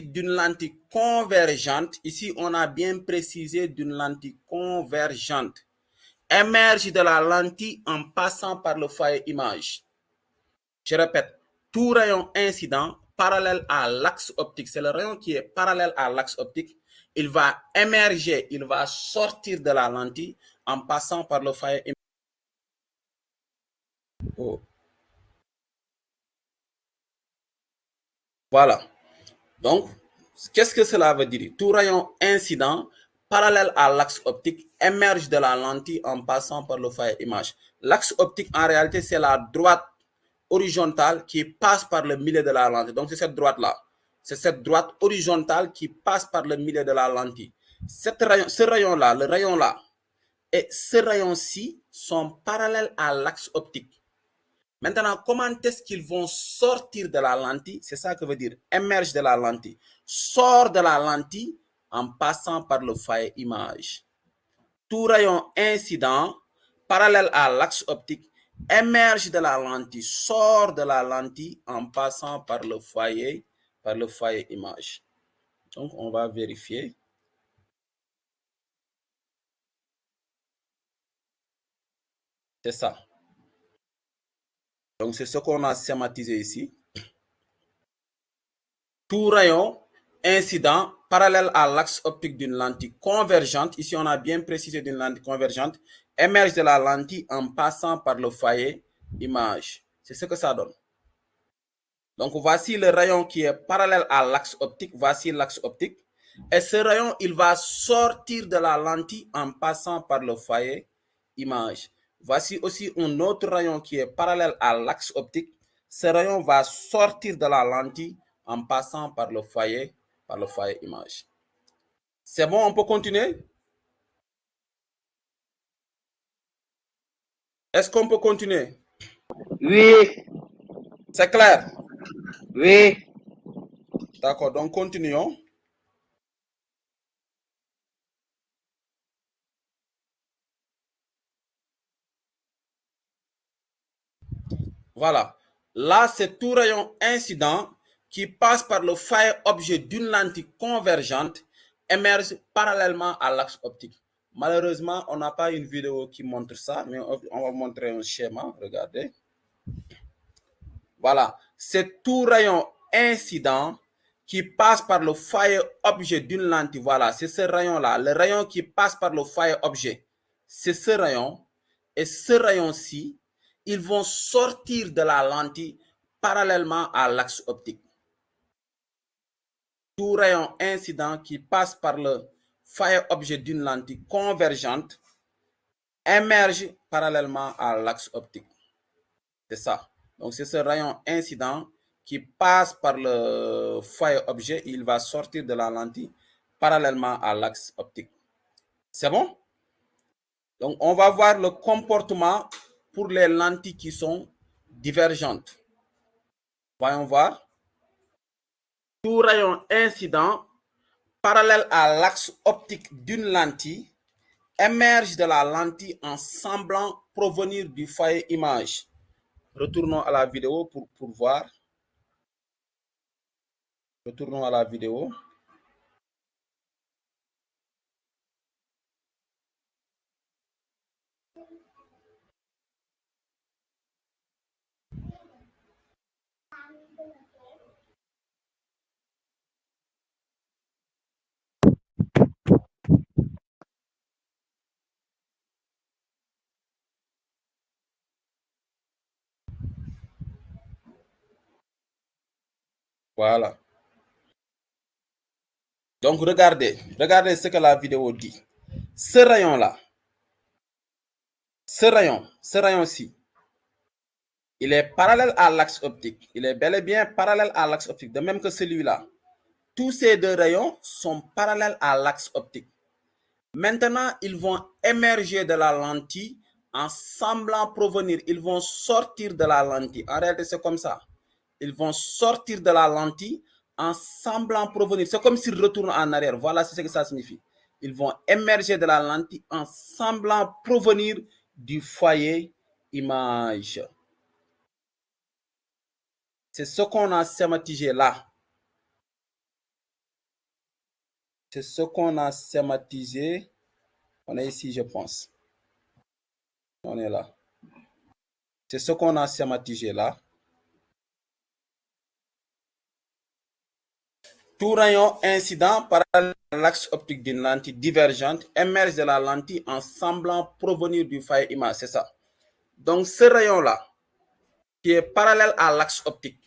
d'une lentille convergente, ici on a bien précisé d'une lentille convergente, émerge de la lentille en passant par le foyer image. Je répète, tout rayon incident parallèle à l'axe optique, c'est le rayon qui est parallèle à l'axe optique, il va émerger, il va sortir de la lentille en passant par le foyer image. Oh. Voilà. Donc, qu'est-ce que cela veut dire? Tout rayon incident parallèle à l'axe optique émerge de la lentille en passant par le foyer image. L'axe optique, en réalité, c'est la droite horizontale qui passe par le milieu de la lentille. Donc, c'est cette droite-là. C'est cette droite horizontale qui passe par le milieu de la lentille. Ce rayon-là, le rayon-là, et ce rayon-ci sont parallèles à l'axe optique. Maintenant, comment est-ce qu'ils vont sortir de la lentille? C'est ça que veut dire émerge de la lentille. Sort de la lentille en passant par le foyer image. Tout rayon incident parallèle à l'axe optique émerge de la lentille, sort de la lentille en passant par le foyer image. Donc, on va vérifier. C'est ça. Donc, c'est ce qu'on a schématisé ici. Tout rayon incident parallèle à l'axe optique d'une lentille convergente, ici on a bien précisé d'une lentille convergente, émerge de la lentille en passant par le foyer image. C'est ce que ça donne. Donc voici le rayon qui est parallèle à l'axe optique, voici l'axe optique. Et ce rayon, il va sortir de la lentille en passant par le foyer image. Voici aussi un autre rayon qui est parallèle à l'axe optique. Ce rayon va sortir de la lentille en passant par le foyer image. C'est bon, on peut continuer? Est-ce qu'on peut continuer? Oui. C'est clair? Oui. D'accord, donc continuons. Voilà. Là, c'est tout rayon incident qui passe par le foyer objet d'une lentille convergente émerge parallèlement à l'axe optique. Malheureusement, on n'a pas une vidéo qui montre ça, mais on va montrer un schéma. Regardez. Voilà. C'est tout rayon incident qui passe par le foyer objet d'une lentille. Voilà, c'est ce rayon-là. Le rayon qui passe par le foyer objet, c'est ce rayon. Et ce rayon-ci, ils vont sortir de la lentille parallèlement à l'axe optique. Tout rayon incident qui passe par le foyer objet d'une lentille convergente émerge parallèlement à l'axe optique. C'est ça. Donc, c'est ce rayon incident qui passe par le foyer objet. Il va sortir de la lentille parallèlement à l'axe optique. C'est bon? Donc, on va voir le comportement pour les lentilles qui sont divergentes. Voyons voir. Tout rayon incident parallèle à l'axe optique d'une lentille émerge de la lentille en semblant provenir du foyer image. Retournons à la vidéo pour voir. Retournons à la vidéo. Voilà. Donc, regardez ce que la vidéo dit. Ce rayon-là, ce rayon-ci, il est parallèle à l'axe optique. Il est bel et bien parallèle à l'axe optique, de même que celui-là. Tous ces deux rayons sont parallèles à l'axe optique. Maintenant, ils vont émerger de la lentille en semblant provenir. Ils vont sortir de la lentille. En réalité, c'est comme ça. Ils vont sortir de la lentille en semblant provenir. C'est comme s'ils retournent en arrière. Voilà ce que ça signifie. Ils vont émerger de la lentille en semblant provenir du foyer image. C'est ce qu'on a schématisé là. C'est ce qu'on a schématisé. On est ici, je pense. On est là. C'est ce qu'on a schématisé là. Tout rayon incident parallèle à l'axe optique d'une lentille divergente émerge de la lentille en semblant provenir du foyer image. C'est ça. Donc, ce rayon-là, qui est parallèle à l'axe optique,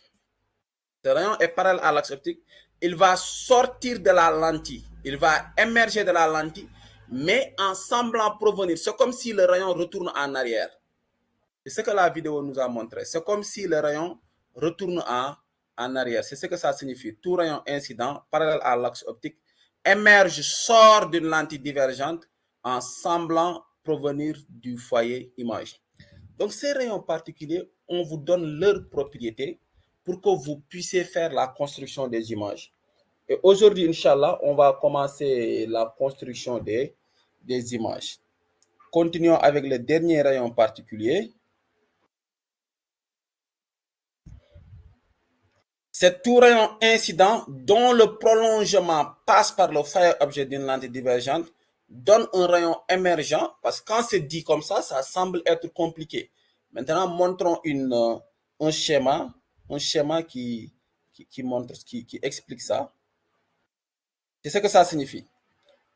ce rayon est parallèle à l'axe optique, il va sortir de la lentille, il va émerger de la lentille, mais en semblant provenir. C'est comme si le rayon retourne en arrière. C'est ce que la vidéo nous a montré. C'est comme si le rayon retourne en arrière. C'est ce que ça signifie. Tout rayon incident parallèle à l'axe optique émerge, sort d'une lentille divergente en semblant provenir du foyer image. Donc, ces rayons particuliers, on vous donne leurs propriétés pour que vous puissiez faire la construction des images. Et aujourd'hui, Inch'Allah, on va commencer la construction des images. Continuons avec le dernier rayon particulier. C'est tout rayon incident dont le prolongement passe par le foyer objet d'une lentille divergente donne un rayon émergent, parce que quand c'est dit comme ça semble être compliqué. Maintenant, montrons un schéma qui montre, qui explique ça. C'est ce que ça signifie.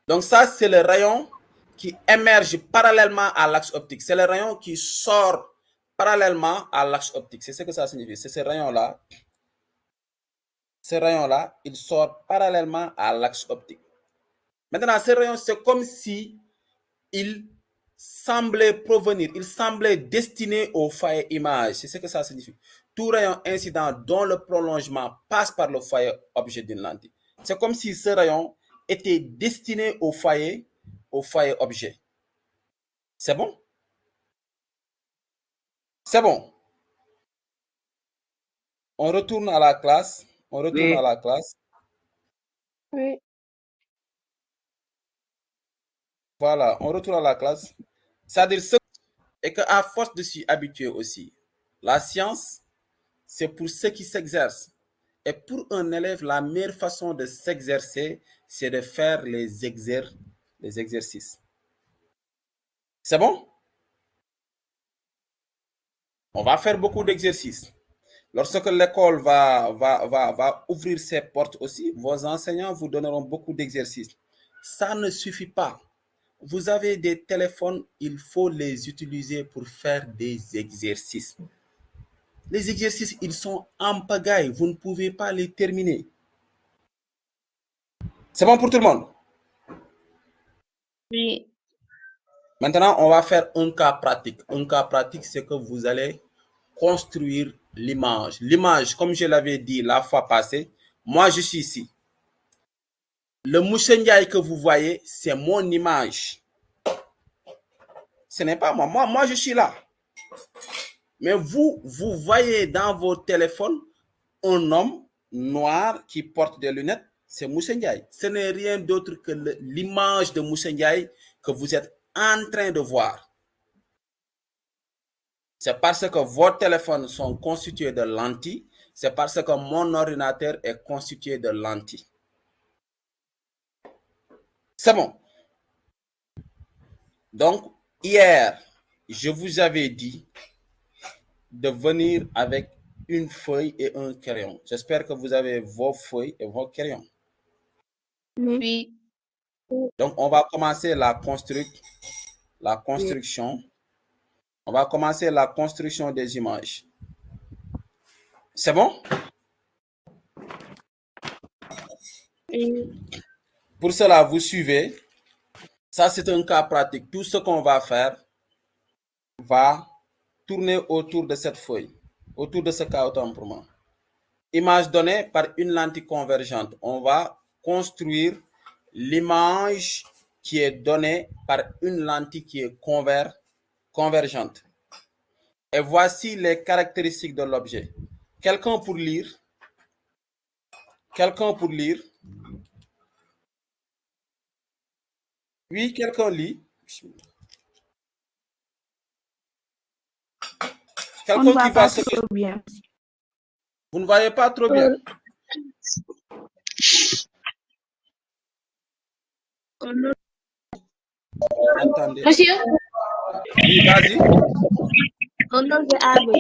Donc ça, c'est le rayon qui émerge parallèlement à l'axe optique. C'est le rayon qui sort parallèlement à l'axe optique. C'est ce que ça signifie. C'est ce rayon-là. Ce rayon-là, il sort parallèlement à l'axe optique. Maintenant, ce rayon, c'est comme si il semblait provenir, il semblait destiné au foyer image. C'est ce que ça signifie. Tout rayon incident dont le prolongement passe par le foyer objet d'une lentille. C'est comme si ce rayon était destiné au foyer objet. C'est bon? C'est bon. On retourne à la classe. On retourne à la classe. Oui. Voilà, on retourne à la classe. C'est-à-dire ce et qu'à force de s'y habituer aussi. La science, c'est pour ceux qui s'exercent. Et pour un élève, la meilleure façon de s'exercer, c'est de faire les exercices. C'est bon? On va faire beaucoup d'exercices. Lorsque l'école va ouvrir ses portes aussi, vos enseignants vous donneront beaucoup d'exercices. Ça ne suffit pas. Vous avez des téléphones, il faut les utiliser pour faire des exercices. Les exercices, ils sont en pagaille. Vous ne pouvez pas les terminer. C'est bon pour tout le monde? Oui. Maintenant, on va faire un cas pratique. Un cas pratique, c'est que vous allez construire l'image. L'image, comme je l'avais dit la fois passée, moi, je suis ici. Le Mouchendiaï que vous voyez, c'est mon image. Ce n'est pas moi. Moi, je suis là. Mais vous voyez dans vos téléphones un homme noir qui porte des lunettes. C'est Moussa Ndiaye. Ce n'est rien d'autre que l'image de Moussa Ndiaye que vous êtes en train de voir. C'est parce que vos téléphones sont constitués de lentilles. C'est parce que mon ordinateur est constitué de lentilles. C'est bon. Donc, hier, je vous avais dit de venir avec une feuille et un crayon. J'espère que vous avez vos feuilles et vos crayons. Oui. Donc, on va commencer la construction. On va commencer la construction des images. C'est bon? Oui. Pour cela, vous suivez. Ça, c'est un cas pratique. Tout ce qu'on va faire va tourner autour de cette feuille, autour de ce cas autant pour moi. Image donnée par une lentille convergente. On va construire l'image qui est donnée par une lentille qui est convergente. Et voici les caractéristiques de l'objet. Quelqu'un pour lire? Quelqu'un pour lire? Oui, quelqu'un lit? Quelqu'un qui va se... trop bien. Vous ne voyez pas trop bien? Attendez. Monsieur, Oui, vas-y. un objet AB.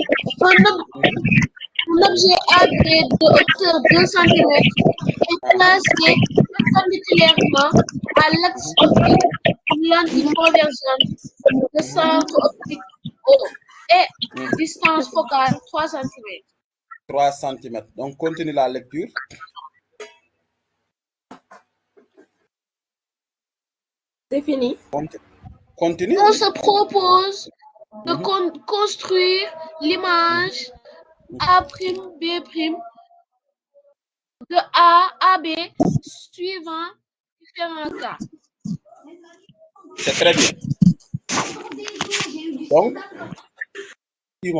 Un objet AB de hauteur 2 cm est placé perpendiculairement à l'axe optique d'une lentille convergente de centre optique O et distance focale 3 cm. 3 cm. Donc, continue la lecture. C'est fini. Continue. On se propose de construire l'image A'B' de A à B suivant différents cas. C'est très bien. Donc,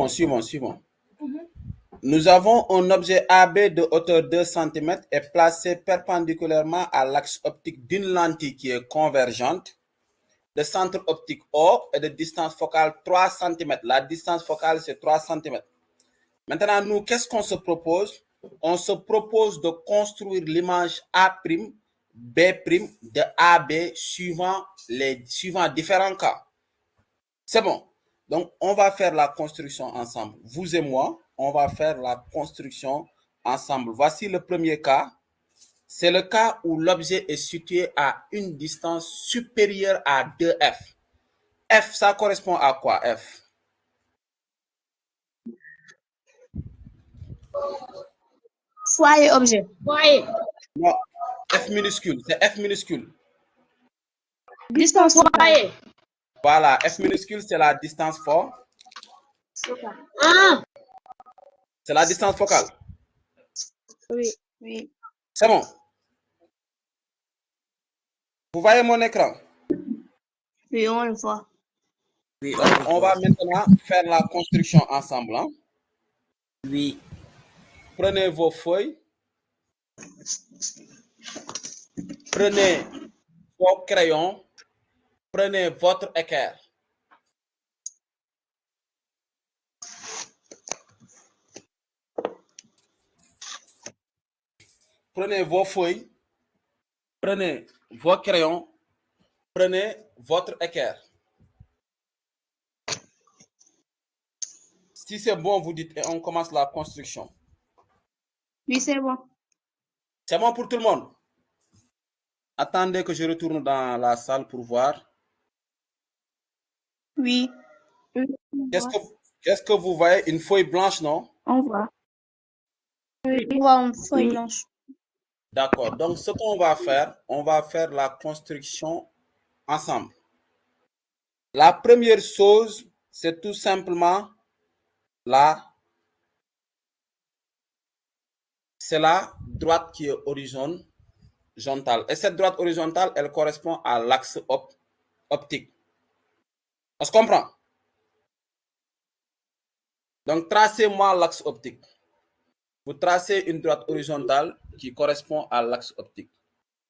suivons. Nous avons un objet AB de hauteur 2 cm et placé perpendiculairement à l'axe optique d'une lentille qui est convergente, de centre optique O et de distance focale 3 cm. La distance focale, c'est 3 cm. Maintenant, nous, qu'est-ce qu'on se propose? On se propose de construire l'image A', B' de AB suivant différents cas. C'est bon. Donc, on va faire la construction ensemble. Vous et moi, on va faire la construction ensemble. Voici le premier cas. C'est le cas où l'objet est situé à une distance supérieure à 2F. F, ça correspond à quoi, F? Foyer objet. Foyer. Non, F minuscule, c'est F minuscule. Distance foyer. Voilà, F minuscule, c'est la distance focale. Ah. C'est la distance focale. Oui. C'est bon. Vous voyez mon écran? Oui, on le voit. Oui, donc on va maintenant faire la construction ensemble. Hein? Oui. Prenez vos feuilles. Prenez vos crayons. Prenez votre équerre. Prenez vos feuilles. Prenez vos crayons. Prenez votre équerre. Si c'est bon, vous dites et on commence la construction. Oui, c'est bon. C'est bon pour tout le monde? Attendez que je retourne dans la salle pour voir. Oui. Qu'est-ce que vous voyez? Une feuille blanche, non? On voit. Oui, on voit une feuille blanche. D'accord. Donc, ce qu'on va faire, on va faire la construction ensemble. La première chose, c'est tout simplement c'est la droite qui est horizontale. Et cette droite horizontale, elle correspond à l'axe optique. On se comprend? Donc, tracez-moi l'axe optique. Vous tracez une droite horizontale qui correspond à l'axe optique.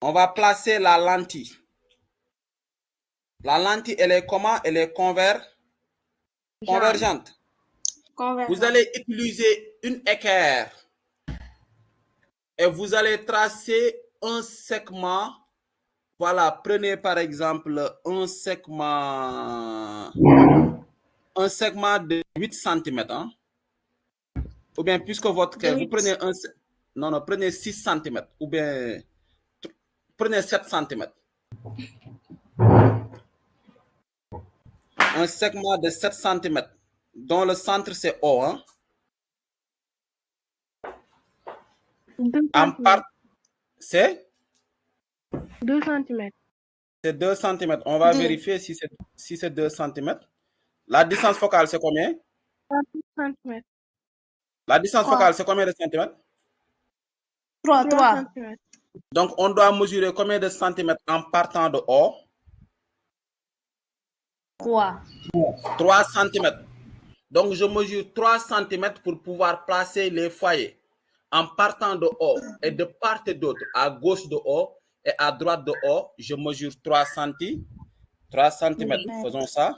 On va placer la lentille. La lentille, elle est comment? Elle est convergente. Vous allez utiliser une équerre et vous allez tracer un segment. Voilà, prenez par exemple un segment de 8 cm. Hein? Ou bien, puisque votre équerre, vous prenez prenez 6 cm. Ou bien, prenez 7 cm. Un segment de 7 cm dont le centre c'est O. Hein? C'est 2 cm. C'est 2 cm. On va vérifier si c'est 2 cm. La distance focale, c'est combien? 3 cm. La distance focale, c'est combien de centimètres? 3 cm. Donc, on doit mesurer combien de centimètres en partant de O? 3 cm. Donc, je mesure 3 cm pour pouvoir placer les foyers. En partant de O et de part et d'autre, à gauche de O et à droite de O, je mesure 3 cm. Faisons ça.